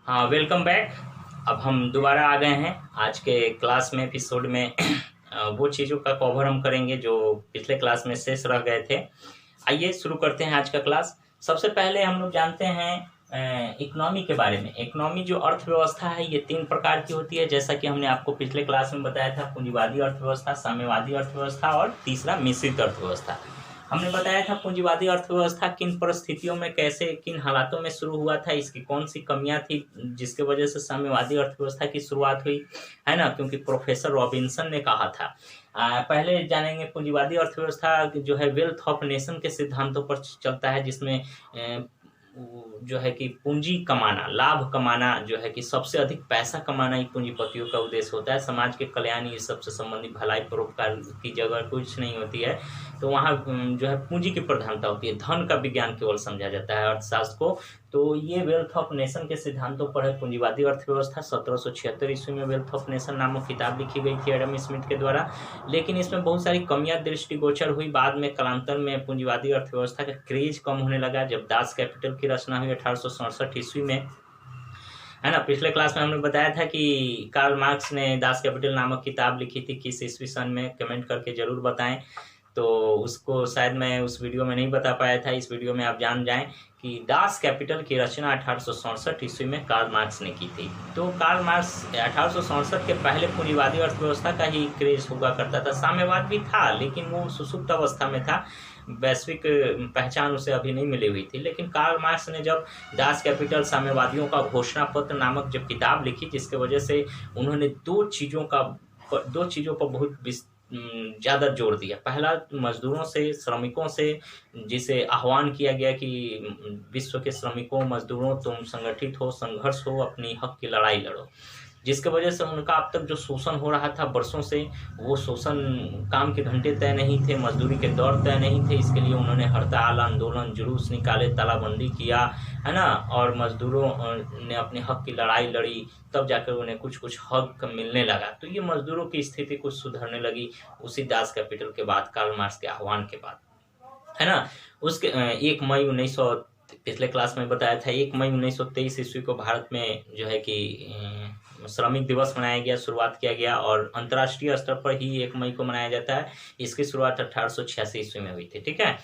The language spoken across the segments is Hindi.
हाँ, वेलकम बैक। अब हम दोबारा आ गए हैं आज के क्लास में, एपिसोड में। वो चीज़ों का कवर हम करेंगे जो पिछले क्लास में शेष रह गए थे। आइए शुरू करते हैं आज का क्लास। सबसे पहले हम लोग जानते हैं इकोनॉमी के बारे में। इकोनॉमी जो अर्थव्यवस्था है ये 3 प्रकार की होती है, जैसा कि हमने आपको पिछले क्लास में बताया था। पूंजीवादी अर्थव्यवस्था, साम्यवादी अर्थव्यवस्था और तीसरा मिश्रित अर्थव्यवस्था। हमने बताया था पूंजीवादी अर्थव्यवस्था किन परिस्थितियों में, कैसे, किन हालातों में शुरू हुआ था, इसकी कौन सी कमियां थी जिसके वजह से साम्यवादी अर्थव्यवस्था की शुरुआत हुई, है ना। क्योंकि प्रोफेसर रॉबिन्सन ने कहा था। पहले जानेंगे पूंजीवादी अर्थव्यवस्था जो है वेल्थ ऑफ नेशन के सिद्धांतों पर चलता है, जिसमें जो है कि पूंजी कमाना, लाभ कमाना, जो है कि सबसे अधिक पैसा कमाना ही पूंजीपतियों का उद्देश्य होता है। समाज के कल्याण, ये सबसे संबंधित भलाई परोपकार की जगह कुछ नहीं होती है। तो वहाँ जो है पूंजी की प्रधानता होती है, धन का विज्ञान केवल समझा जाता है अर्थशास्त्र को। तो ये वेल्थ ऑफ नेशन के सिद्धांतों पर है पूंजीवादी अर्थव्यवस्था। 1776 ईस्वी में वेल्थ ऑफ नेशन नामक किताब लिखी गई थी एडम स्मिथ के द्वारा, लेकिन इसमें बहुत सारी कमियां दृष्टिगोचर हुई। बाद में कालांतर में पूंजीवादी अर्थव्यवस्था का क्रेज कम होने लगा जब दास कैपिटल की रचना हुई 1867 ईस्वी में, है ना। पिछले क्लास में हमने बताया था कि कार्ल मार्क्स ने दास कैपिटल नामक किताब लिखी थी किस ईस्वी सन में, कमेंट करके जरूर बताएं। तो उसको शायद मैं उस वीडियो में नहीं बता पाया था, इस वीडियो में आप जान जाएं कि दास कैपिटल की रचना 1867 ईस्वी में कार्ल मार्क्स ने की थी। तो कार्ल मार्क्स 1867 के पहले पूंजीवादी अर्थव्यवस्था का ही क्रेज हुआ करता था। साम्यवाद भी था, लेकिन वो सुसुप्त अवस्था में था, वैश्विक पहचान उसे अभी नहीं मिली हुई थी। लेकिन कार्ल मार्क्स ने जब दास कैपिटल साम्यवादियों का घोषणा पत्र नामक जब किताब लिखी, जिसके वजह से उन्होंने दो चीज़ों पर बहुत ज़्यादा जोर दिया। पहला, मजदूरों से, श्रमिकों से, जिसे आह्वान किया गया कि विश्व के श्रमिकों, मजदूरों, तुम संगठित हो, संघर्ष हो, अपनी हक की लड़ाई लड़ो। जिसके वजह से उनका अब तक जो शोषण हो रहा था वर्षों से, वो शोषण, काम के घंटे तय नहीं थे, मजदूरी के दौर तय नहीं थे, इसके लिए उन्होंने हड़ताल, आंदोलन, जुलूस निकाले, तालाबंदी किया, है ना। और मजदूरों ने अपने हक की लड़ाई लड़ी, तब जाकर उन्हें कुछ कुछ हक मिलने लगा। तो ये मजदूरों की स्थिति कुछ सुधरने लगी उसी दास कैपिटल के बाद, कार्ल मार्क्स के आह्वान के बाद, है ना। उसके 1 मई 1900, पिछले क्लास में बताया था, 1 मई 1923 ईस्वी को भारत में जो है कि श्रमिक दिवस मनाया गया, शुरुआत किया गया, और अंतर्राष्ट्रीय स्तर पर ही 1 मई को मनाया जाता है। इसकी शुरुआत 1886 ईस्वी में हुई थी, ठीक है।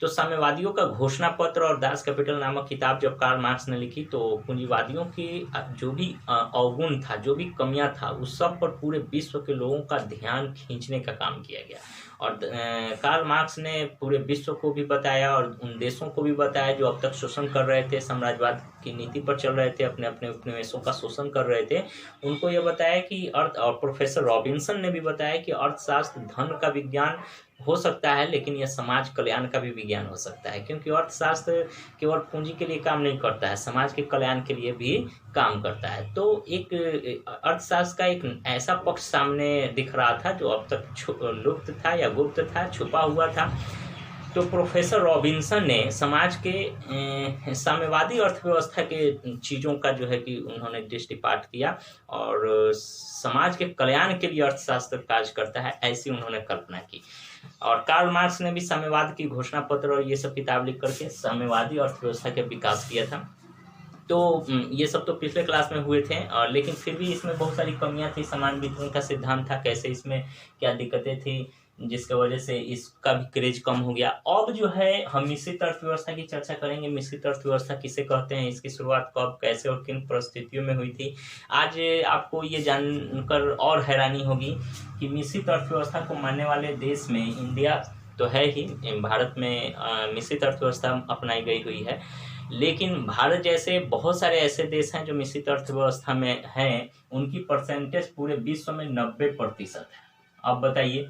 तो साम्यवादियों का घोषणा पत्र और दास कैपिटल नामक किताब जब कार्ल मार्क्स ने लिखी, तो पूंजीवादियों की जो भी अवगुण था, जो भी कमियां था, उस सब पर पूरे विश्व के लोगों का ध्यान खींचने का काम किया गया। और कार्ल मार्क्स ने पूरे विश्व को भी बताया और उन देशों को भी बताया जो अब तक शोषण कर रहे थे, साम्राज्यवाद की नीति पर चल रहे थे, अपने अपने उपनिवेशों का शोषण कर रहे थे। उनको यह बताया कि और प्रोफेसर रॉबिन्सन ने भी बताया कि अर्थशास्त्र धन का विज्ञान हो सकता है, लेकिन यह समाज कल्याण का भी विज्ञान हो सकता है, क्योंकि अर्थशास्त्र केवल पूंजी के लिए काम नहीं करता है, समाज के कल्याण के लिए भी काम करता है। तो एक अर्थशास्त्र का एक ऐसा पक्ष सामने दिख रहा था जो अब तक लुप्त था या गुप्त था, छुपा हुआ था। तो प्रोफेसर रॉबिन्सन ने समाज के साम्यवादी अर्थव्यवस्था के चीज़ों का जो है कि उन्होंने दृष्टिपात किया, और समाज के कल्याण के लिए अर्थशास्त्र कार्य करता है, ऐसी उन्होंने कल्पना की। और कार्ल मार्क्स ने भी साम्यवाद की घोषणा पत्र और ये सब किताब लिख करके साम्यवादी अर्थव्यवस्था का विकास किया था। तो ये सब तो पिछले क्लास में हुए थे, और लेकिन फिर भी इसमें बहुत सारी कमियां थी। समान वितरण का सिद्धांत था, कैसे इसमें क्या दिक्कतें थी, जिसके वजह से इसका भी क्रेज कम हो गया। अब जो है हम मिश्रित अर्थव्यवस्था की चर्चा करेंगे। मिश्रित अर्थव्यवस्था किसे कहते हैं, इसकी शुरुआत कब, कैसे और किन परिस्थितियों में हुई थी। आज आपको ये जानकर और हैरानी होगी कि मिश्रित अर्थव्यवस्था को मानने वाले देश में इंडिया तो है ही, भारत में मिश्रित अर्थव्यवस्था अपनाई गई हुई है। लेकिन भारत जैसे बहुत सारे ऐसे देश हैं जो मिश्रित अर्थव्यवस्था में हैं, उनकी परसेंटेज पूरे विश्व में 90% है। अब बताइए,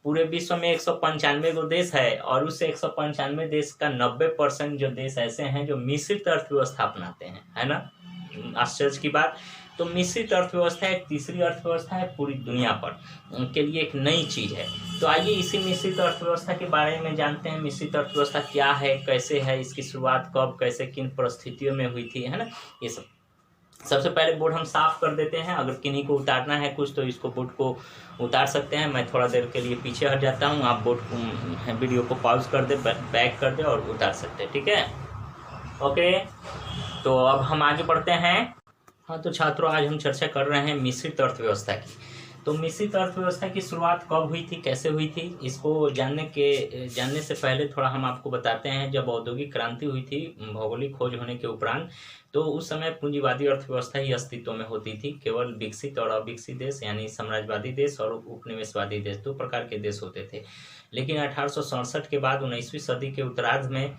पूरे विश्व में 195 गो देश है, और उस 195 देश का 90% जो देश ऐसे हैं जो मिश्रित अर्थव्यवस्था अपनाते हैं, है ना। आश्चर्य की बात। तो मिश्रित अर्थव्यवस्था एक तीसरी अर्थव्यवस्था है पूरी दुनिया पर, उनके लिए एक नई चीज़ है। तो आइए इसी मिश्रित अर्थव्यवस्था के बारे में जानते हैं। मिश्रित अर्थव्यवस्था क्या है, कैसे है, इसकी शुरुआत कब, कैसे, किन परिस्थितियों में हुई थी, है ना, ये सब। सबसे पहले बोर्ड हम साफ कर देते हैं। अगर किन्हीं को उतारना है कुछ, तो इसको बोर्ड को उतार सकते हैं। मैं थोड़ा देर के लिए पीछे हट जाता हूँ, आप बोर्ड को, वीडियो को पॉज कर दे, बैक कर दे और उतार सकते हैं, ठीक है। ओके, तो अब हम आगे बढ़ते हैं। हाँ, तो छात्रों आज हम चर्चा कर रहे हैं मिश्रित अर्थव्यवस्था की। तो मिश्रित अर्थव्यवस्था की शुरुआत कब हुई थी, कैसे हुई थी, इसको जानने से पहले थोड़ा हम आपको बताते हैं। जब औद्योगिक क्रांति हुई थी भौगोलिक खोज होने के उपरांत, तो उस समय पूंजीवादी अर्थव्यवस्था ही अस्तित्व में होती थी। केवल विकसित और अविकसित देश यानी साम्राज्यवादी देश और उपनिवेशवादी देश, दो प्रकार के देश होते थे। लेकिन 1867 के बाद 19वीं सदी के उत्तरार्ध में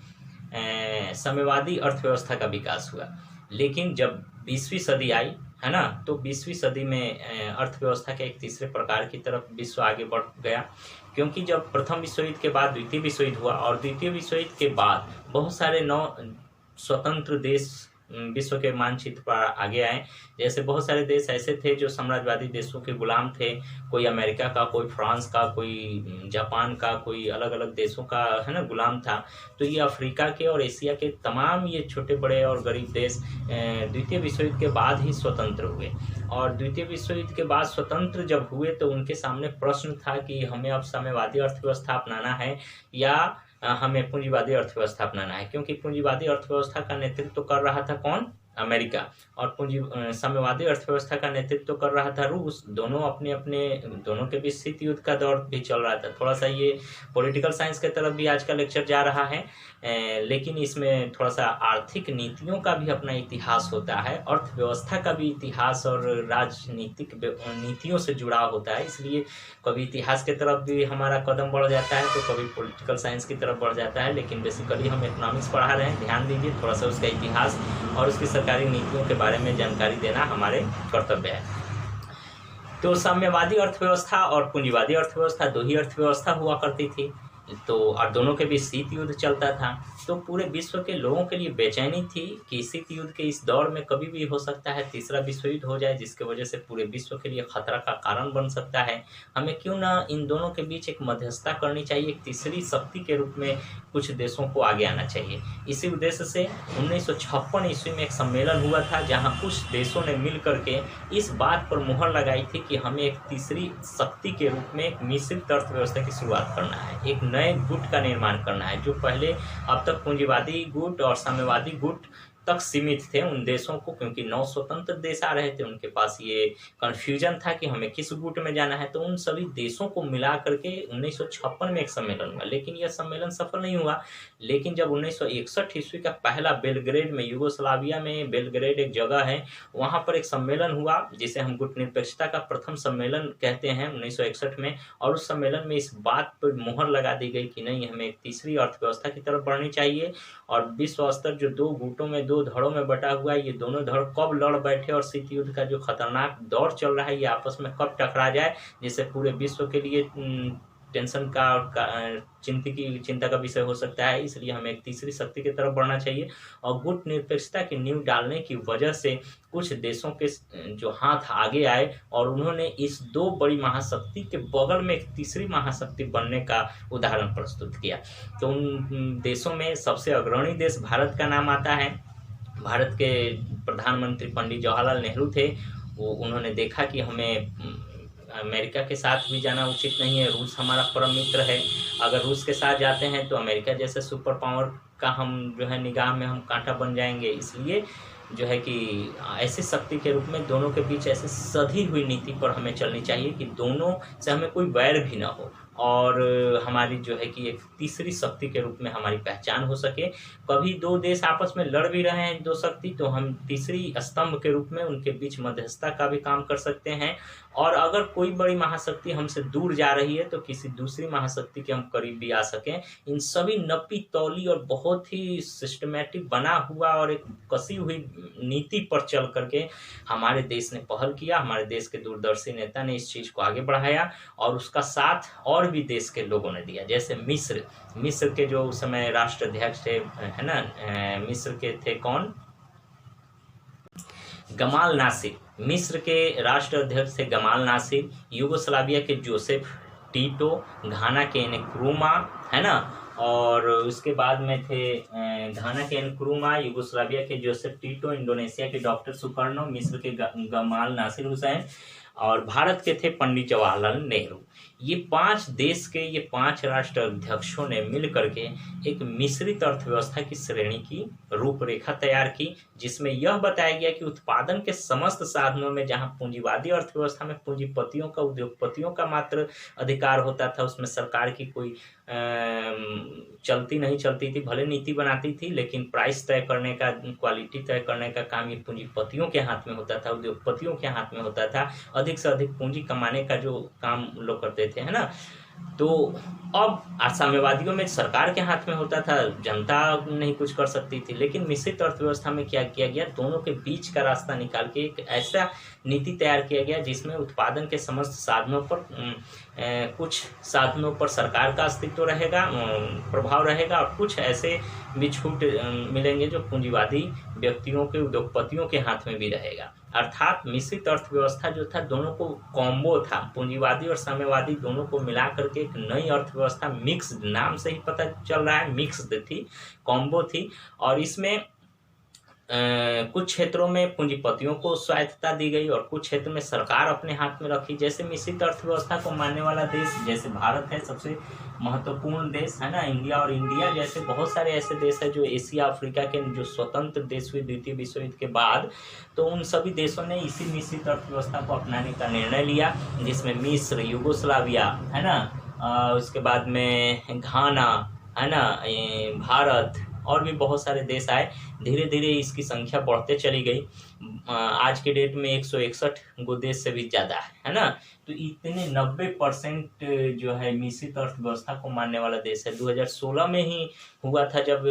साम्यवादी अर्थव्यवस्था का विकास हुआ। लेकिन जब 20वीं सदी आई, है ना, तो 20वीं सदी में अर्थव्यवस्था के एक तीसरे प्रकार की तरफ विश्व आगे बढ़ गया। क्योंकि जब प्रथम विश्व युद्ध के बाद द्वितीय विश्व युद्ध हुआ और द्वितीय विश्व युद्ध के बाद बहुत सारे नौ स्वतंत्र देश विश्व के मानचित्र पर आगे आए। जैसे बहुत सारे देश ऐसे थे जो साम्राज्यवादी देशों के गुलाम थे, कोई अमेरिका का, कोई फ्रांस का, कोई जापान का, कोई अलग अलग देशों का, है ना, गुलाम था। तो ये अफ्रीका के और एशिया के तमाम ये छोटे बड़े और गरीब देश द्वितीय विश्व युद्ध के बाद ही स्वतंत्र हुए। और द्वितीय विश्व युद्ध के बाद स्वतंत्र जब हुए तो उनके सामने प्रश्न था कि हमें अब साम्यवादी अर्थव्यवस्था अपनाना है या हमें पूंजीवादी अर्थव्यवस्था अपनाना है। क्योंकि पूंजीवादी अर्थव्यवस्था का नेतृत्व कर रहा था कौन? अमेरिका। और साम्यवादी अर्थव्यवस्था का नेतृत्व कर रहा था रूस। दोनों के बीच शीत युद्ध का दौर भी चल रहा था। थोड़ा सा ये पॉलिटिकल साइंस के तरफ भी आज का लेक्चर जा रहा है, लेकिन इसमें थोड़ा सा आर्थिक नीतियों का भी अपना इतिहास होता है, अर्थव्यवस्था का भी इतिहास और राजनीतिक नीतियों से जुड़ाव होता है। इसलिए कभी इतिहास के तरफ भी हमारा कदम बढ़ जाता है तो कभी पॉलिटिकल साइंस की तरफ बढ़ जाता है। लेकिन बेसिकली हम इकोनॉमिक्स पढ़ा रहे हैं, ध्यान दीजिए, थोड़ा सा उसका इतिहास और उसकी सरकारी नीतियों के बारे में जानकारी देना हमारे कर्तव्य है। तो साम्यवादी अर्थव्यवस्था और पूंजीवादी अर्थव्यवस्था दो ही अर्थव्यवस्था हुआ करती थी। तो और दोनों के बीच शीत युद्ध चलता था। तो पूरे विश्व के लोगों के लिए बेचैनी थी कि शीत युद्ध के इस दौर में कभी भी हो सकता है तीसरा विश्व युद्ध हो जाए, जिसके वजह से पूरे विश्व के लिए खतरा का कारण बन सकता है। हमें क्यों ना इन दोनों के बीच एक मध्यस्थता करनी चाहिए, एक तीसरी शक्ति के रूप में कुछ देशों को आगे आना चाहिए। इसी उद्देश्य से 1956 ईस्वी में एक सम्मेलन हुआ था जहाँ कुछ देशों ने मिल करके इस बात पर मुहर लगाई थी कि हमें एक तीसरी शक्ति के रूप में एक मिश्रित अर्थव्यवस्था की शुरुआत करना है, एक नए गुट का निर्माण करना है। जो पहले अब तक पूंजीवादी गुट और साम्यवादी गुट तक सीमित थे उन देशों को, क्योंकि 9 स्वतंत्र देश आ रहे थे, उनके पास ये कन्फ्यूजन था कि हमें किस गुट में जाना है। तो उन सभी देशों को मिला करके 1956 में एक सम्मेलन हुआ, लेकिन यह सम्मेलन सफल नहीं हुआ। लेकिन जब 1961 ईस्वी का पहला बेलग्रेड में, यूगोस्लाविया में बेलग्रेड एक जगह है, वहाँ पर एक सम्मेलन हुआ जिसे हम गुट निरपेक्षता का प्रथम सम्मेलन कहते हैं 1961 में। और उस सम्मेलन में इस बात पर मुहर लगा दी गई कि नहीं, हमें एक तीसरी अर्थव्यवस्था की तरफ बढ़नी चाहिए। और विश्व स्तर जो दो गुटों में, दो धड़ों में बटा हुआ है, ये दोनों धड़ कब लड़ बैठे और शीत युद्ध का जो खतरनाक दौर चल रहा है ये आपस में कब टकरा जाए, जिससे पूरे विश्व के लिए टेंशन का चिंता का विषय हो सकता है। इसलिए हमें एक तीसरी शक्ति की तरफ बढ़ना चाहिए। और गुट निरपेक्षता की नींव डालने की वजह से कुछ देशों के जो हाथ आगे आए और उन्होंने इस दो बड़ी महाशक्ति के बगल में एक तीसरी महाशक्ति बनने का उदाहरण प्रस्तुत किया। तो उन देशों में सबसे अग्रणी देश भारत का नाम आता है। भारत के प्रधानमंत्री पंडित जवाहरलाल नेहरू थे। उन्होंने देखा कि हमें अमेरिका के साथ भी जाना उचित नहीं है, रूस हमारा परम मित्र है। अगर रूस के साथ जाते हैं तो अमेरिका जैसे सुपर पावर का हम जो है निगाह में हम कांटा बन जाएंगे। इसलिए जो है कि ऐसी शक्ति के रूप में दोनों के बीच ऐसे सधी हुई नीति पर हमें चलनी चाहिए कि दोनों से हमें कोई वैर भी ना हो और हमारी जो है कि एक तीसरी शक्ति के रूप में हमारी पहचान हो सके। कभी दो देश आपस में लड़ भी रहे हैं, दो शक्ति, तो हम तीसरी स्तंभ के रूप में उनके बीच मध्यस्थता का भी काम कर सकते हैं। और अगर कोई बड़ी महाशक्ति हमसे दूर जा रही है तो किसी दूसरी महाशक्ति के हम करीब भी आ सकें। इन सभी नपी तौली और बहुत ही सिस्टमेटिक बना हुआ और एक कसी हुई नीति पर चल करके हमारे देश ने पहल किया। हमारे देश के दूरदर्शी नेता ने इस चीज़ को आगे बढ़ाया और उसका साथ और भी देश के लोगों ने दिया। जैसे मिस्र के जो उस समय राष्ट्राध्यक्ष थे, है ना, मिस्र के थे कौन? गमाल नासिर। मिस्र के राष्ट्राध्यक्ष थे गमाल नासिर। यूगोस्लाविया के जोसेफ टीटो, घाना के नक्रूमा, है ना, और उसके बाद में थे घाना के नक्रूमा, यूगोस्लाविया के जोसेफ टीटो, इंडोनेशिया के डॉक्टर सुकर्नो, मिस्र के गमाल नासिर हुसैन। और भारत के थे पंडित जवाहरलाल नेहरू। ये 5 देश के ये 5 राष्ट्र अध्यक्षों ने मिल करके एक मिश्रित अर्थव्यवस्था की श्रेणी की रूपरेखा तैयार की, जिसमें यह बताया गया कि उत्पादन के समस्त साधनों में जहां पूंजीवादी अर्थव्यवस्था में पूंजीपतियों का, उद्योगपतियों का मात्र अधिकार होता था, उसमें सरकार की कोई चलती नहीं चलती थी, भले नीति बनाती थी, लेकिन प्राइस तय करने का, क्वालिटी तय करने का काम ये पूंजीपतियों के हाथ में होता था, उद्योगपतियों के हाथ में होता था। अधिक से अधिक पूंजी कमाने का जो काम लोग करते थे, है ना। तो अब साम्यवादियों में सरकार के हाथ में होता था, जनता नहीं कुछ कर सकती थी। लेकिन मिश्रित अर्थव्यवस्था में क्या किया गया, दोनों के बीच का रास्ता निकाल के एक ऐसा नीति तैयार किया गया जिसमें उत्पादन के समस्त साधनों पर कुछ साधनों पर सरकार का अस्तित्व रहेगा, प्रभाव रहेगा, और कुछ ऐसे भी छूट मिलेंगे जो पूंजीवादी व्यक्तियों के, उद्योगपतियों के हाथ में भी रहेगा। अर्थात मिश्रित अर्थव्यवस्था जो था, दोनों को कॉम्बो था, पूंजीवादी और साम्यवादी दोनों को मिला करके एक नई अर्थव्यवस्था, मिक्स, नाम से ही पता चल रहा है, मिक्स्ड थी, कॉम्बो थी। और इसमें कुछ क्षेत्रों में पूंजीपतियों को स्वायत्तता दी गई और कुछ क्षेत्र में सरकार अपने हाथ में रखी। जैसे मिश्रित अर्थव्यवस्था को मानने वाला देश जैसे भारत है, सबसे महत्वपूर्ण देश है ना, इंडिया, और इंडिया जैसे बहुत सारे ऐसे देश है जो एशिया अफ्रीका के जो स्वतंत्र देश हुए द्वितीय विश्व युद्ध के बाद, तो उन सभी देशों ने इसी मिश्रित अर्थव्यवस्था को अपनाने का निर्णय लिया, जिसमें मिस्र, यूगोस्लाविया, है ना, उसके बाद में घाना, है ना, भारत, और भी बहुत सारे देश आए। धीरे धीरे इसकी संख्या बढ़ते चली गई। आज के डेट में 161 गो देश से भी ज़्यादा है ना। तो इतने 90% जो है मिश्रित अर्थव्यवस्था को मानने वाला देश है। 2016 में ही हुआ था जब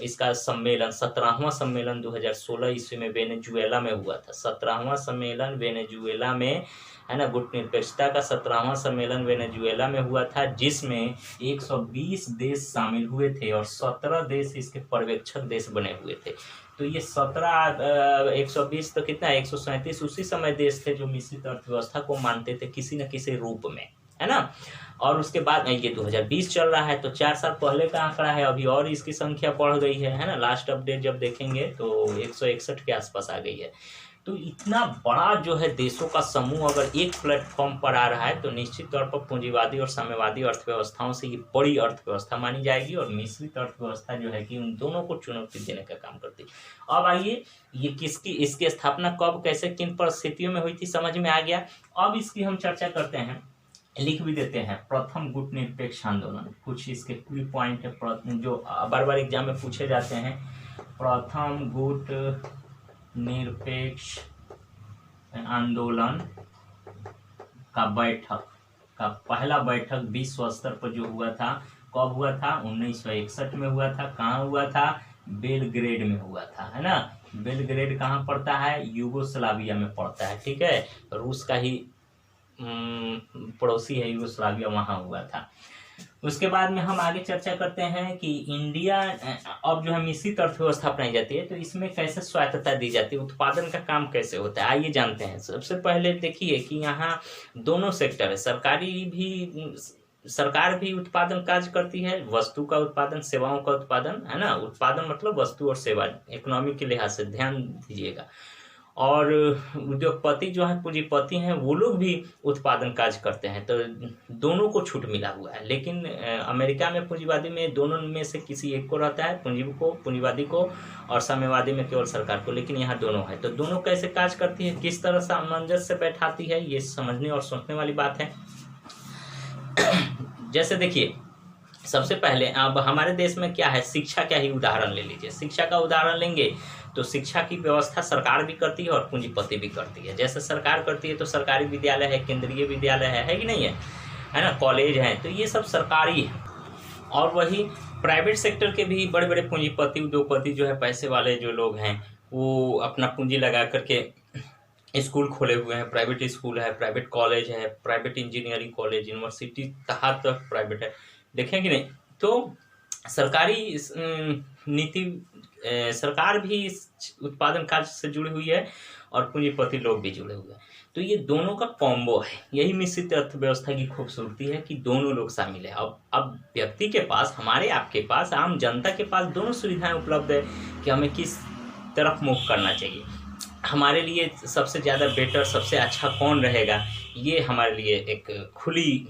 इसका सम्मेलन, 17वां सम्मेलन 2016 ईस्वी में वेनेजुएला में हुआ था। 17वां सम्मेलन वेनेजुएला में, है ना, गुटनिरपेक्षता का 17वां सम्मेलन वेनेजुएला में हुआ था, जिसमें 120 देश शामिल हुए थे और 17 देश इसके पर्यवेक्षक देश बने हुए थे। तो ये 120 तो कितना, 137 उसी समय देश थे जो मिश्रित अर्थव्यवस्था को मानते थे किसी न किसी रूप में, है ना। और उसके बाद ये 2020 चल रहा है, तो 4 साल पहले का आंकड़ा है, अभी और इसकी संख्या बढ़ गई है ना। लास्ट अपडेट जब देखेंगे तो 161 के आसपास आ गई है। तो इतना बड़ा जो है देशों का समूह अगर एक प्लेटफॉर्म पर आ रहा है, तो निश्चित तौर पर पूंजीवादी और साम्यवादी अर्थव्यवस्थाओं से ये बड़ी अर्थव्यवस्था मानी जाएगी। और मिश्रित अर्थव्यवस्था जो है कि उन दोनों को चुनौती देने का काम करती है। अब आइए, ये इसकी स्थापना कब, कैसे, किन परिस्थितियों में हुई थी, समझ में आ गया। अब इसकी हम चर्चा करते हैं, लिख भी देते हैं। प्रथम गुट निरपेक्ष आंदोलन, कुछ इसके की पॉइंट है जो बार बार एग्जाम में पूछे जाते हैं। प्रथम गुट निरपेक्ष आंदोलन का बैठक का पहला बैठक विश्व स्तर पर जो हुआ था, कब हुआ था, 1961 में हुआ था। कहाँ हुआ था, बेलग्रेड में हुआ था, है ना। बेलग्रेड कहाँ पड़ता है, यूगोस्लाविया में पड़ता है, ठीक है, रूस का ही पड़ोसी है यूगोस्लाविया, वहाँ हुआ था। उसके बाद में हम आगे चर्चा करते हैं कि इंडिया अब जो है मिश्रित अर्थव्यवस्था अपनाई जाती है, तो इसमें कैसे स्वायत्तता दी जाती है, उत्पादन का काम कैसे होता है, आइए जानते हैं। सबसे पहले देखिए कि यहाँ दोनों सेक्टर है, सरकार भी उत्पादन कार्य करती है, वस्तु का उत्पादन, सेवाओं का उत्पादन, है ना। उत्पादन मतलब वस्तु और सेवा, इकोनॉमी के लिहाज से ध्यान दीजिएगा। और उद्योगपति जो है, पूंजीपति हैं, वो लोग भी उत्पादन कार्य करते हैं। तो दोनों को छूट मिला हुआ है। लेकिन अमेरिका में पूंजीवादी में दोनों में से किसी एक को रहता है, पूंजीवादी को, और साम्यवादी में केवल सरकार को। लेकिन यहाँ दोनों है, तो दोनों कैसे कार्य करती है, किस तरह सामंजस्य से बैठाती है, ये समझने और सोचने वाली बात है। जैसे देखिए, सबसे पहले अब हमारे देश में क्या है, शिक्षा का ही उदाहरण ले लीजिए। शिक्षा का उदाहरण लेंगे तो शिक्षा की व्यवस्था सरकार भी करती है और पूंजीपति भी करती है। जैसे सरकार करती है तो सरकारी विद्यालय है, केंद्रीय विद्यालय है कि नहीं है ना, कॉलेज है, तो ये सब सरकारी है। और वही प्राइवेट सेक्टर के भी बड़े बड़े पूंजीपति, उद्योगपति जो है, पैसे वाले जो लोग हैं, वो अपना पूंजी लगा करके स्कूल खोले हुए हैं। प्राइवेट स्कूल है, प्राइवेट कॉलेज है, प्राइवेट इंजीनियरिंग कॉलेज, यूनिवर्सिटी कहाँ तक प्राइवेट है, देखें कि नहीं। तो सरकारी नीति, सरकार भी इस उत्पादन कार्य से जुड़ी हुई है और पूंजीपति लोग भी जुड़े हुए हैं। तो ये दोनों का कॉम्बो है। यही मिश्रित अर्थव्यवस्था की खूबसूरती है कि दोनों लोग शामिल है। अब व्यक्ति के पास, हमारे आपके पास, आम जनता के पास दोनों सुविधाएं उपलब्ध है कि हमें किस तरफ मुख करना चाहिए। हमारे लिए सबसे ज़्यादा बेटर, सबसे अच्छा कौन रहेगा, ये हमारे लिए एक खुली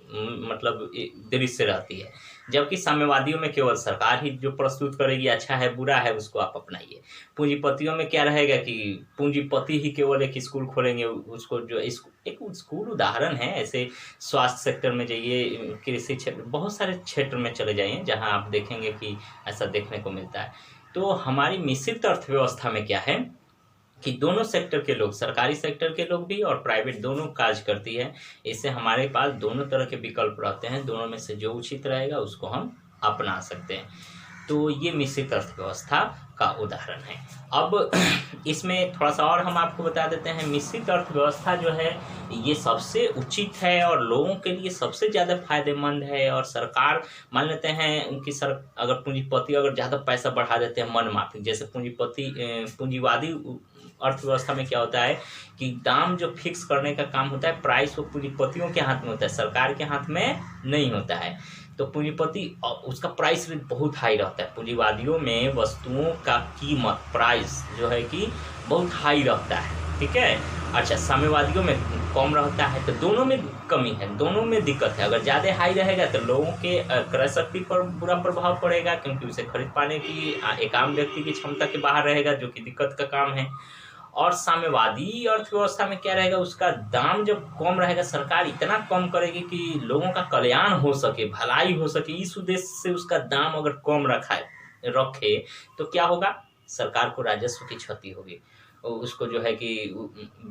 मतलब दृश्य रहती है। जबकि साम्यवादियों में केवल सरकार ही जो प्रस्तुत करेगी, अच्छा है बुरा है उसको आप अपनाइए। पूंजीपतियों में क्या रहेगा कि पूंजीपति ही केवल एक स्कूल खोलेंगे, उसको जो एक स्कूल उदाहरण है। ऐसे स्वास्थ्य सेक्टर में जाइए, कृषि क्षेत्र, बहुत सारे क्षेत्र में चले जाइए जहाँ आप देखेंगे कि ऐसा देखने को मिलता है। तो हमारी मिश्रित अर्थव्यवस्था में क्या है कि दोनों सेक्टर के लोग, सरकारी सेक्टर के लोग भी और प्राइवेट, दोनों काज करती है। इससे हमारे पास दोनों तरह के विकल्प रहते हैं, दोनों में से जो उचित रहेगा उसको हम अपना सकते हैं। तो ये मिश्रित अर्थव्यवस्था का उदाहरण है। अब इसमें थोड़ा सा और हम आपको बता देते हैं। मिश्रित अर्थव्यवस्था जो है ये सबसे उचित है और लोगों के लिए सबसे ज़्यादा फायदेमंद है। और सरकार मान लेते हैं उनकी अगर पूंजीपति अगर ज़्यादा पैसा बढ़ा देते हैं मन माफिक, जैसे पूंजीवादी अर्थव्यवस्था में क्या होता है कि दाम जो फिक्स करने का काम होता है, प्राइस, वो पूंजीपतियों के हाथ में होता है, सरकार के हाथ में नहीं होता है। तो पूंजीपति उसका प्राइस रेट बहुत हाई रहता है। पूंजीवादियों में वस्तुओं का कीमत, प्राइस जो है कि बहुत हाई रहता है, ठीक है। अच्छा, साम्यवादियों में कम रहता है। तो दोनों में कमी है, दोनों में दिक्कत है। अगर ज़्यादा हाई रहेगा तो लोगों के क्रय शक्ति पर बुरा प्रभाव पड़ेगा, क्योंकि उसे खरीद पाने की एक आम व्यक्ति की क्षमता के बाहर रहेगा, जो कि दिक्कत का काम है। और साम्यवादी अर्थव्यवस्था में क्या रहेगा, उसका दाम जब कम रहेगा, सरकार इतना कम करेगी कि लोगों का कल्याण हो सके, भलाई हो सके, इस उद्देश्य से उसका दाम अगर कम रखे तो क्या होगा, सरकार को राजस्व की क्षति होगी। उसको जो है कि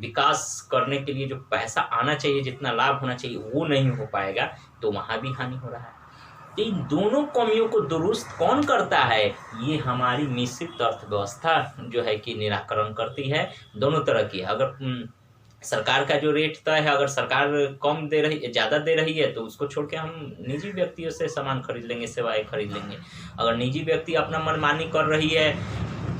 विकास करने के लिए जो पैसा आना चाहिए, जितना लाभ होना चाहिए, वो नहीं हो पाएगा, तो वहाँ भी हानि हो रहा है। तो इन दोनों कमियों को दुरुस्त कौन करता है, ये हमारी मिश्रित अर्थव्यवस्था जो है कि निराकरण करती है। दोनों तरह की है। अगर सरकार का जो रेट तय है, अगर सरकार कम दे रही है, ज़्यादा दे रही है, तो उसको छोड़ के हम निजी व्यक्तियों से सामान खरीद लेंगे, सेवाएं खरीद लेंगे। अगर निजी व्यक्ति अपना मनमानी कर रही है,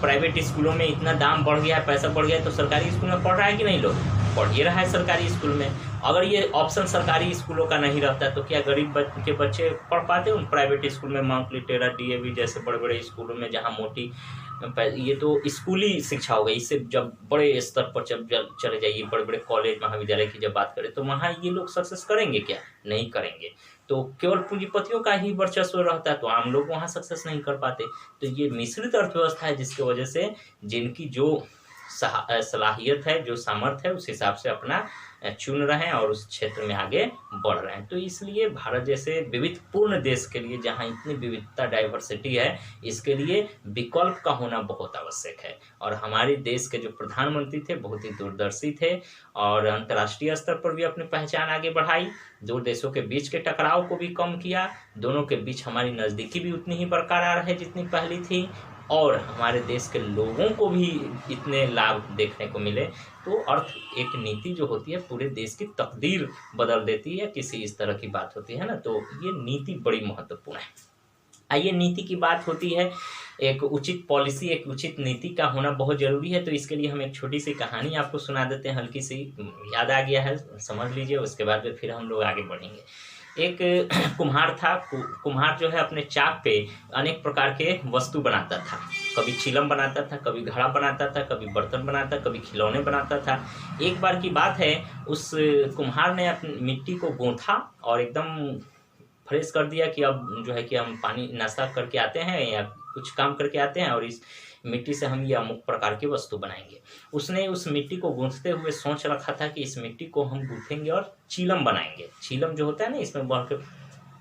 प्राइवेट स्कूलों में इतना दाम बढ़ गया है, पैसा बढ़ गया है, तो सरकारी स्कूल में पढ़ रहा है कि नहीं, लोग पढ़ ही रहा है सरकारी स्कूल में। अगर ये ऑप्शन सरकारी स्कूलों का नहीं रहता तो क्या गरीब के बच्चे पढ़ पाते उन प्राइवेट स्कूल में, माउंट लिटेरा, डीएवी जैसे बड़े बड़े स्कूलों में, जहाँ मोटी, ये तो स्कूली शिक्षा हो गई। इससे जब बड़े स्तर पर चले जाइए, बड़े बड़े कॉलेज महाविद्यालय की जब बात करें, तो वहाँ ये लोग सक्सेस करेंगे क्या, नहीं करेंगे। तो केवल पूंजीपतियों का ही वर्चस्व रहता है, तो आम लोग वहाँ सक्सेस नहीं कर पाते। तो ये मिश्रित अर्थव्यवस्था है, जिसकी वजह से जिनकी जो सलाहियत है, जो सामर्थ्य है, उस हिसाब से अपना चुन रहे हैं और उस क्षेत्र में आगे बढ़ रहे हैं। तो इसलिए भारत जैसे विविधपूर्ण देश के लिए, जहाँ इतनी विविधता, डाइवर्सिटी है, इसके लिए विकल्प का होना बहुत आवश्यक है। और हमारे देश के जो प्रधानमंत्री थे बहुत ही दूरदर्शी थे और अंतर्राष्ट्रीय स्तर पर भी अपनी पहचान आगे बढ़ाई। दो देशों के बीच के टकराव को भी कम किया, दोनों के बीच हमारी नज़दीकी भी उतनी ही बरकरार है जितनी पहली थी, और हमारे देश के लोगों को भी इतने लाभ देखने को मिले। तो अर्थ, एक नीति जो होती है पूरे देश की तकदीर बदल देती है, किसी इस तरह की बात होती है ना, तो ये नीति बड़ी महत्वपूर्ण है। आइए, नीति की बात होती है, एक उचित पॉलिसी, एक उचित नीति का होना बहुत ज़रूरी है। तो इसके लिए हम एक छोटी सी कहानी आपको सुना देते हैं, हल्की सी, याद आ गया है, समझ लीजिए, उसके बाद में फिर हम लोग आगे बढ़ेंगे। एक कुम्हार था। कुम्हार जो है अपने चाक पे अनेक प्रकार के वस्तु बनाता था। कभी चिलम बनाता था, कभी घड़ा बनाता था, कभी बर्तन बनाता, कभी खिलौने बनाता था। एक बार की बात है, उस कुम्हार ने अपनी मिट्टी को गूंथा और एकदम फ्रेश कर दिया कि अब जो है कि हम पानी नाश्ता करके आते हैं या कुछ काम करके आते हैं और इस मिट्टी से हम ये अमुक प्रकार की वस्तु बनाएंगे। उसने उस मिट्टी को गूंथते हुए सोच रखा था कि इस मिट्टी को हम गूंथेंगे और चीलम बनाएंगे। चीलम जो होता है ना, इसमें भर के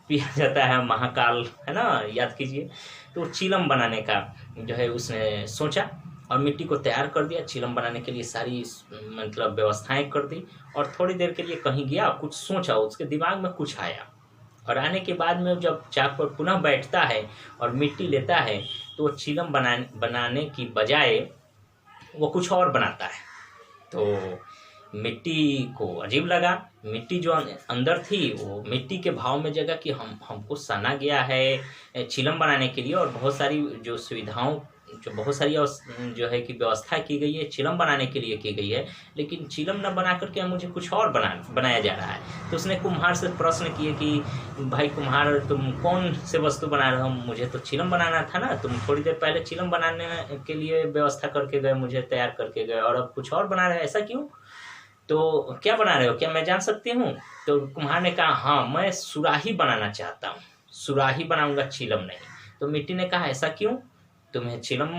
पिया जाता है, महाकाल है ना, याद कीजिए। तो चीलम बनाने का जो है उसने सोचा और मिट्टी को तैयार कर दिया। चीलम बनाने के लिए सारी मतलब व्यवस्थाएं कर दी और थोड़ी देर के लिए कहीं गया, कुछ सोचा, उसके दिमाग में कुछ आया और आने के बाद में जब चाक पर पुनः बैठता है और मिट्टी लेता है, तो चिलम बनाने की बजाय वो कुछ और बनाता है। तो मिट्टी को अजीब लगा। मिट्टी जो अंदर थी वो मिट्टी के भाव में जगह कि हमको सना गया है चिलम बनाने के लिए और बहुत सारी जो सुविधाओं जो बहुत सारी जो है कि व्यवस्था की गई है चिलम बनाने के लिए की गई है, लेकिन चिलम न बना करके मुझे कुछ और बनाया जा रहा है। तो उसने कुम्हार से प्रश्न किए कि भाई कुम्हार, तुम कौन से वस्तु बना रहे हो? मुझे तो चिलम बनाना था ना, तुम थोड़ी देर पहले चिलम बनाने के लिए व्यवस्था करके गए, मुझे तैयार करके गए, और अब कुछ और बना रहे हो, ऐसा क्यों? तो क्या बना रहे हो, क्या मैं जान सकती हूँ? तो कुम्हार ने कहा, हाँ, मैं सुराही बनाना चाहता हूँ, सुराही बनाऊंगा, चिलम नहीं। तो मिट्टी ने कहा, ऐसा क्यों? तुम्हें चिलम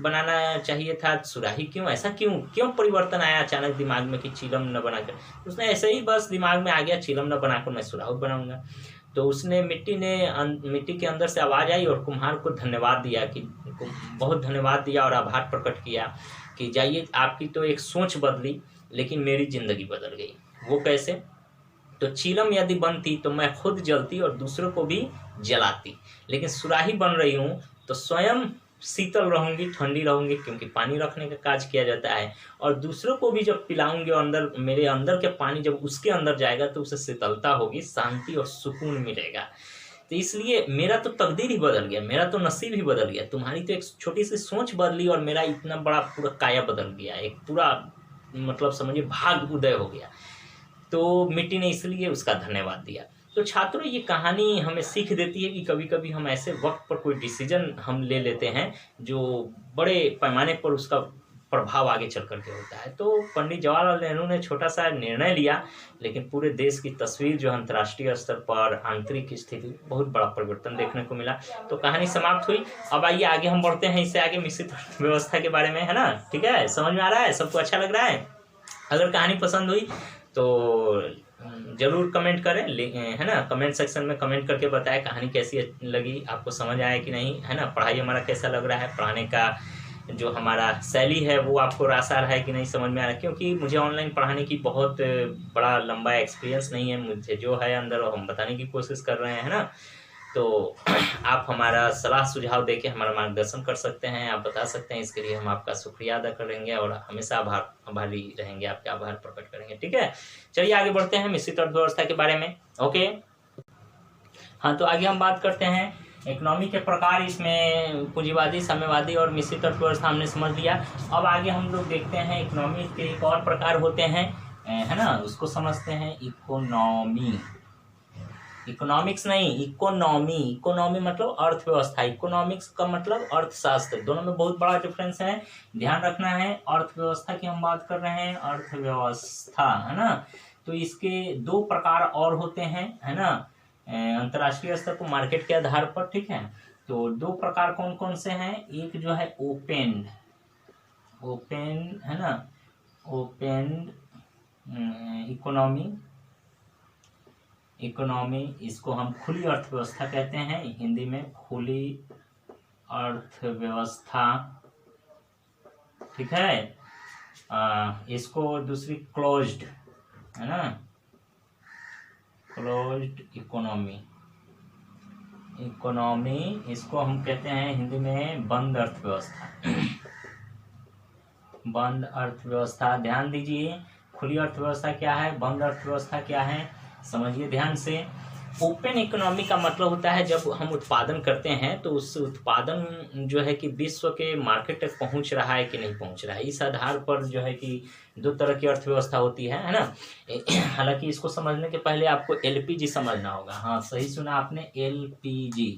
बनाना चाहिए था, सुराही क्यों? ऐसा क्यों क्यों परिवर्तन आया अचानक दिमाग में कि चिलम न बनाकर? उसने ऐसे ही बस दिमाग में आ गया, चिलम न बनाकर मैं सुराही बनाऊंगा। तो उसने मिट्टी के अंदर से आवाज़ आई और कुम्हार को धन्यवाद दिया, कि बहुत धन्यवाद दिया और आभार प्रकट किया कि जाइए, आपकी तो एक सोच बदली, लेकिन मेरी ज़िंदगी बदल गई। वो कैसे? तो चिलम यदि बनती तो मैं खुद जलती और दूसरों को भी जलाती, लेकिन सुराही बन रही हूँ तो स्वयं शीतल रहूंगी, ठंडी रहूंगी, क्योंकि पानी रखने का काज किया जाता है, और दूसरों को भी जब पिलाऊंगी और अंदर मेरे अंदर के पानी जब उसके अंदर जाएगा तो उसे शीतलता होगी, शांति और सुकून मिलेगा। तो इसलिए मेरा तो तकदीर ही बदल गया, मेरा तो नसीब ही बदल गया। तुम्हारी तो एक छोटी सी सोच बदली और मेरा इतना बड़ा पूरा काया बदल गया, एक पूरा मतलब समझिए भाग उदय हो गया। तो मिट्टी ने इसलिए उसका धन्यवाद दिया। तो छात्रों, ये कहानी हमें सीख देती है कि कभी कभी हम ऐसे वक्त पर कोई डिसीजन हम ले लेते हैं जो बड़े पैमाने पर उसका प्रभाव आगे चल करके होता है। तो पंडित जवाहरलाल नेहरू ने छोटा सा निर्णय लिया, लेकिन पूरे देश की तस्वीर जो अंतर्राष्ट्रीय स्तर पर आंतरिक स्थिति बहुत बड़ा परिवर्तन देखने को मिला। तो कहानी समाप्त हुई। अब आइए आगे हम बढ़ते हैं, इससे आगे मिश्रित व्यवस्था के बारे में, है ना? ठीक है, समझ में आ रहा है? सबको अच्छा लग रहा है? अगर कहानी पसंद हुई तो जरूर कमेंट करें, है ना? कमेंट सेक्शन में कमेंट करके बताएं कहानी कैसी लगी, आपको समझ आया कि नहीं, है ना? पढ़ाई हमारा कैसा लग रहा है, पढ़ाने का जो हमारा शैली है वो आपको आसान है कि नहीं, समझ में आ रहा है? क्योंकि मुझे ऑनलाइन पढ़ाने की बहुत बड़ा लंबा एक्सपीरियंस नहीं है, मुझे जो है अंदर हम बताने की कोशिश कर रहे हैं, है ना? तो आप हमारा सलाह सुझाव देके हमारा मार्गदर्शन कर सकते हैं, आप बता सकते हैं, इसके लिए हम आपका शुक्रिया अदा करेंगे और हमेशा आभारी रहेंगे, आपके आभार प्रकट करेंगे। ठीक है, चलिए आगे बढ़ते हैं मिश्रित अर्थव्यवस्था के बारे में। ओके, हाँ, तो आगे हम बात करते हैं इकोनॉमी के प्रकार। इसमें पूंजीवादी, साम्यवादी और मिश्रित अर्थव्यवस्था हमने समझ लिया। अब आगे हम लोग देखते हैं इकोनॉमी के एक और प्रकार होते हैं, है ना? उसको समझते हैं, इकोनॉमी। इकोनॉमिक्स नहीं, इकोनॉमी। इकोनॉमी मतलब अर्थव्यवस्था, इकोनॉमिक्स का मतलब अर्थशास्त्र। दोनों में बहुत बड़ा डिफरेंस है, ध्यान रखना है। अर्थव्यवस्था की हम बात कर रहे हैं, अर्थव्यवस्था, है ना? तो इसके दो प्रकार और होते हैं, है ना? अंतर्राष्ट्रीय स्तर पर मार्केट के आधार पर, ठीक है? तो दो प्रकार कौन कौन से हैं? एक जो है ओपन, है ना? ओपन इकोनॉमी, इसको हम खुली अर्थव्यवस्था कहते हैं, हिंदी में खुली अर्थव्यवस्था, ठीक है? इसको दूसरी क्लोज्ड, है ना? क्लोज्ड इकोनॉमी, इसको हम कहते हैं हिंदी में बंद अर्थव्यवस्था। बंद अर्थव्यवस्था, ध्यान दीजिए, खुली अर्थव्यवस्था क्या है, बंद अर्थव्यवस्था क्या है, समझिए ध्यान से। ओपन इकोनॉमी का मतलब होता है जब हम उत्पादन करते हैं तो उस उत्पादन जो है कि विश्व के मार्केट तक पहुंच रहा है कि नहीं पहुंच रहा है, इस आधार पर जो है कि दो तरह की अर्थव्यवस्था होती है ना? हालांकि इसको समझने के पहले आपको एलपीजी समझना होगा। हाँ, सही सुना आपने, एलपीजी,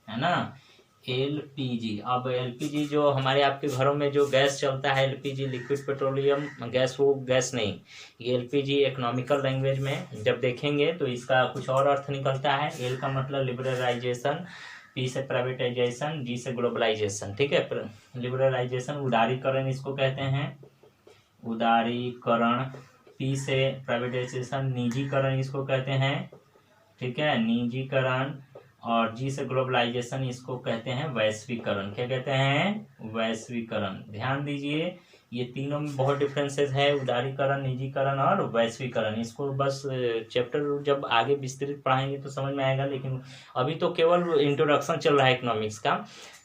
है ना? एलपीजी। अब एलपीजी जो हमारे आपके घरों में जो गैस चलता है, एलपीजी लिक्विड पेट्रोलियम गैस, वो गैस नहीं, ये एलपीजी इकोनॉमिकल लैंग्वेज में जब देखेंगे तो इसका कुछ और अर्थ निकलता है। एल का मतलब लिबरलाइजेशन, पी से प्राइवेटाइजेशन, जी से ग्लोबलाइजेशन, ठीक है? लिबरलाइजेशन, उदारीकरण इसको कहते हैं, उदारीकरण। पी से प्राइवेटाइजेशन, निजीकरण इसको कहते हैं, ठीक है? निजीकरण। और जी से ग्लोबलाइजेशन, इसको कहते हैं वैश्वीकरण। क्या कहते हैं? वैश्वीकरण। ध्यान दीजिए, ये तीनों में बहुत डिफरेंसेस है, उदारीकरण, निजीकरण और वैश्वीकरण। इसको बस चैप्टर जब आगे विस्तृत पढ़ाएंगे तो समझ में आएगा, लेकिन अभी तो केवल इंट्रोडक्शन चल रहा है इकोनॉमिक्स का,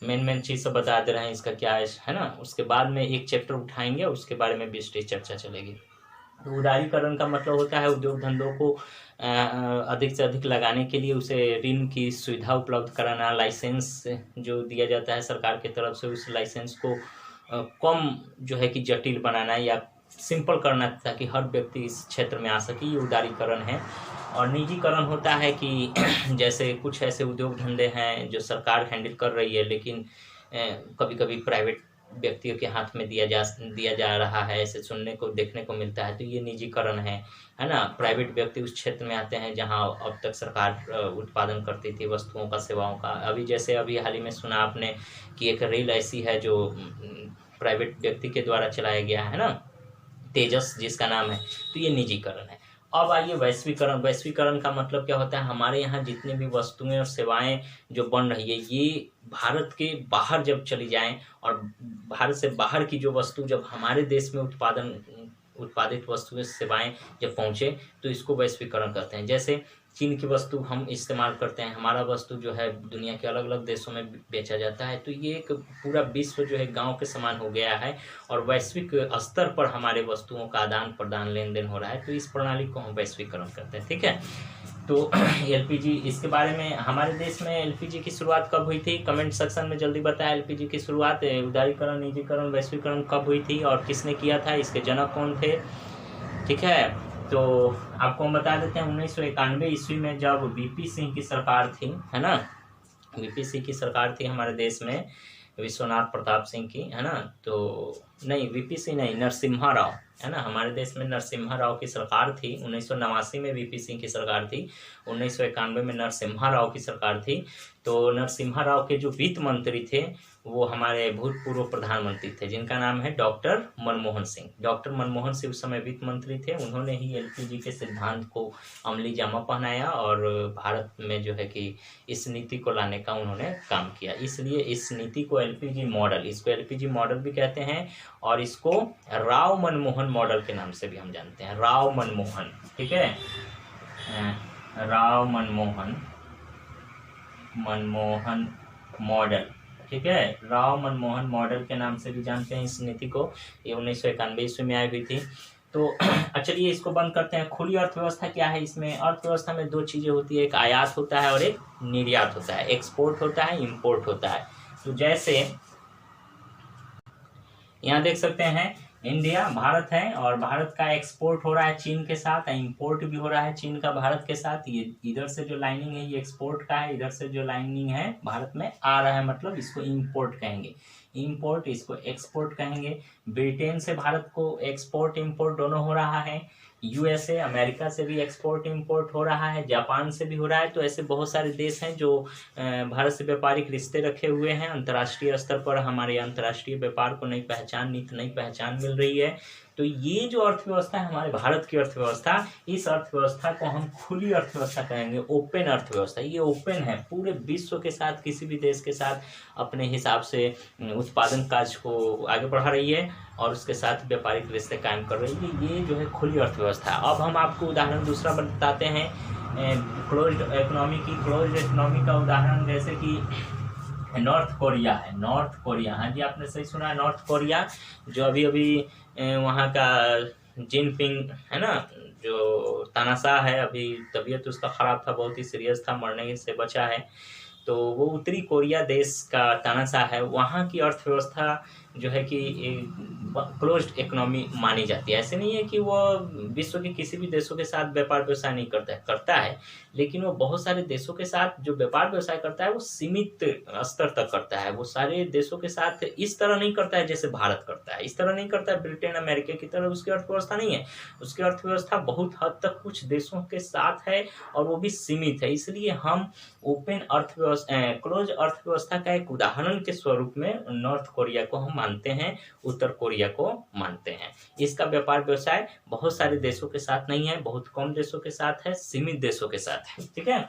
मेन चीज़ सब बता दे रहे हैं इसका क्या है ना? उसके बाद में एक चैप्टर उठाएंगे, उसके बारे में विस्तृत चर्चा चलेगी। तो उदारीकरण का मतलब होता है उद्योग धंधों को अधिक से अधिक लगाने के लिए उसे ऋण की सुविधा उपलब्ध कराना, लाइसेंस जो दिया जाता है सरकार की तरफ से उस लाइसेंस को कम जो है कि जटिल बनाना या सिंपल करना ताकि हर व्यक्ति इस क्षेत्र में आ सके, ये उदारीकरण है। और निजीकरण होता है कि जैसे कुछ ऐसे उद्योग धंधे हैं जो सरकार हैंडल कर रही है लेकिन कभी कभी प्राइवेट व्यक्तियों के हाथ में दिया जा रहा है, ऐसे सुनने को देखने को मिलता है, तो ये निजीकरण है ना। प्राइवेट व्यक्ति उस क्षेत्र में आते हैं जहां अब तक सरकार उत्पादन करती थी वस्तुओं का, सेवाओं का। अभी हाल ही में सुना आपने कि एक रेल ऐसी है जो प्राइवेट व्यक्ति के द्वारा चलाया गया है ना, तेजस जिसका नाम है, तो ये निजीकरण है। अब आइए वैश्वीकरण। वैश्वीकरण का मतलब क्या होता है, हमारे यहाँ जितनी भी वस्तुएं और सेवाएं जो बन रही है ये भारत के बाहर जब चली जाएं और भारत से बाहर की जो वस्तु जब हमारे देश में उत्पादित वस्तुएं सेवाएं जब पहुंचे तो इसको वैश्वीकरण कहते हैं। जैसे चीन की वस्तु हम इस्तेमाल करते हैं, हमारा वस्तु जो है दुनिया के अलग अलग देशों में बेचा जाता है, तो ये एक पूरा विश्व जो है गांव के समान हो गया है और वैश्विक स्तर पर हमारे वस्तुओं का आदान प्रदान लेन देन हो रहा है, तो इस प्रणाली को हम वैश्वीकरण करते हैं। ठीक है, तो एलपीजी, इसके बारे में हमारे देश में एलपीजी की शुरुआत कब हुई थी, कमेंट सेक्शन में जल्दी बताएं। एलपीजी की शुरुआत उदारीकरण, निजीकरण, वैश्वीकरण कब हुई थी और किसने किया था, इसके जनक कौन थे। ठीक है, तो आपको हम बता देते हैं 1991 ईस्वी में जब वीपी सिंह की सरकार थी, है ना, वीपी सिंह की सरकार थी हमारे देश में, विश्वनाथ प्रताप सिंह की, है ना, तो नहीं वीपी सिंह नहीं, नरसिम्हा राव, है ना, हमारे देश में नरसिम्हा राव की सरकार थी। 1989 में वीपी सिंह की सरकार थी, 1991 में नरसिम्हा राव की सरकार थी। तो नरसिम्हा राव के जो वित्त मंत्री थे वो हमारे भूतपूर्व प्रधानमंत्री थे जिनका नाम है डॉक्टर मनमोहन सिंह। डॉक्टर मनमोहन सिंह उस समय वित्त मंत्री थे, उन्होंने ही एलपीजी के सिद्धांत को अमली जामा पहनाया और भारत में जो है कि इस नीति को लाने का उन्होंने काम किया। इसलिए इस नीति को एलपीजी मॉडल, इसको एलपीजी मॉडल भी कहते हैं और इसको राव मनमोहन मॉडल के नाम से भी हम जानते हैं, राव मनमोहन। ठीक है, राव मनमोहन मॉडल, ठीक है, राव मनमोहन मॉडल के नाम से भी जानते हैं इस नीति को। ये 1991 ईस्वी में आई हुई थी। तो चलिए इसको बंद करते हैं। खुली अर्थव्यवस्था क्या है, इसमें अर्थव्यवस्था में दो चीजें होती है, एक आयात होता है और एक निर्यात होता है, एक्सपोर्ट होता है, इंपोर्ट होता है। तो जैसे यहाँ देख सकते हैं इंडिया, भारत है और भारत का एक्सपोर्ट हो रहा है चीन के साथ, इंपोर्ट भी हो रहा है चीन का भारत के साथ। ये इधर से जो लाइनिंग है ये एक्सपोर्ट का है, इधर से जो लाइनिंग है भारत में आ रहा है, मतलब इसको इंपोर्ट कहेंगे, इंपोर्ट, इसको एक्सपोर्ट कहेंगे। ब्रिटेन से भारत को एक्सपोर्ट इंपोर्ट दोनों हो रहा है, यूएसए अमेरिका से भी एक्सपोर्ट इंपोर्ट हो रहा है, जापान से भी हो रहा है। तो ऐसे बहुत सारे देश हैं जो भारत से व्यापारिक रिश्ते रखे हुए हैं। अंतर्राष्ट्रीय स्तर पर हमारे अंतर्राष्ट्रीय व्यापार को नई पहचान, नित नई पहचान मिल रही है। तो ये जो अर्थव्यवस्था है हमारे भारत की अर्थव्यवस्था, इस अर्थव्यवस्था को हम खुली अर्थव्यवस्था कहेंगे, ओपन अर्थव्यवस्था। ये ओपन है, पूरे विश्व के साथ, किसी भी देश के साथ अपने हिसाब से उत्पादन कार्य को आगे बढ़ा रही है और उसके साथ व्यापारिक रिश्ते कायम कर रही है। ये जो है खुली अर्थव्यवस्था। अब हम आपको उदाहरण दूसरा बताते हैं क्लोज्ड इकोनॉमी की। क्लोज्ड इकोनॉमी का उदाहरण जैसे कि नॉर्थ कोरिया है, नॉर्थ कोरिया, हाँ जी आपने सही सुना है, नॉर्थ कोरिया, जो अभी वहाँ का जिनपिंग है ना, जो तानाशाह है, अभी तबीयत उसका ख़राब था, बहुत ही सीरियस था, मरने से बचा है। तो वो उत्तरी कोरिया देश का तानाशाह है, वहाँ की अर्थव्यवस्था जो है कि क्लोज्ड इकोनॉमी मानी जाती है। ऐसे नहीं है कि वो विश्व के किसी भी देशों के साथ व्यापार व्यवसाय नहीं करता है, लेकिन वो बहुत सारे देशों के साथ जो व्यापार व्यवसाय करता है वो सीमित स्तर तक करता है। वो सारे देशों के साथ इस तरह नहीं करता है जैसे भारत करता है, इस तरह नहीं करता है ब्रिटेन अमेरिका की तरह, उसकी अर्थव्यवस्था नहीं है। उसकी अर्थव्यवस्था बहुत हद तक कुछ देशों के साथ है और वो भी सीमित है। इसलिए हम ओपन अर्थव्यवस्था, क्लोज अर्थव्यवस्था का एक उदाहरण के स्वरूप में नॉर्थ कोरिया को हम मानते हैं, उत्तर कोरिया को मानते हैं। इसका व्यापार व्यवसाय बहुत सारे देशों के साथ नहीं है, बहुत कम देशों के साथ है, सीमित देशों के साथ है। ठीक है,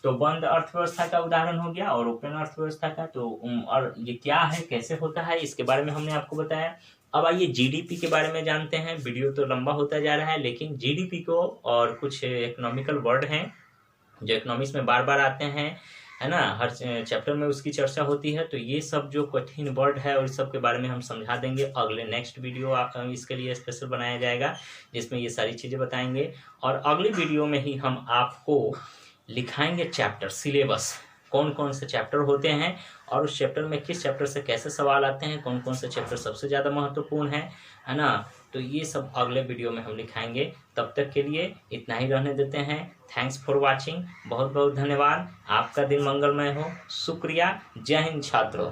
तो बंद अर्थव्यवस्था का उदाहरण हो गया और ओपन अर्थव्यवस्था का। तो और ये क्या है, कैसे होता है, इसके बारे में हमने आपको बताया। अब आइए जीडीपी के बारे में जानते हैं। वीडियो तो लंबा होता जा रहा है, लेकिन जीडीपी को और कुछ इकोनॉमिकल वर्ड हैं जो इकोनॉमिक्स में बार बार आते हैं, है ना, हर चैप्टर में उसकी चर्चा होती है। तो ये सब जो कठिन वर्ड है और इस सब के बारे में हम समझा देंगे। अगले नेक्स्ट वीडियो इसके लिए स्पेशल बनाया जाएगा जिसमें ये सारी चीज़ें बताएंगे। और अगली वीडियो में ही हम आपको लिखाएंगे चैप्टर सिलेबस, कौन कौन से चैप्टर होते हैं और उस चैप्टर में किस चैप्टर से कैसे सवाल आते हैं, कौन कौन से चैप्टर सबसे ज़्यादा महत्वपूर्ण है ना। तो ये सब अगले वीडियो में हम लिखाएंगे। तब तक के लिए इतना ही रहने देते हैं। थैंक्स फॉर वाचिंग, बहुत बहुत धन्यवाद। आपका दिन मंगलमय हो। शुक्रिया। जय हिंद छात्रों।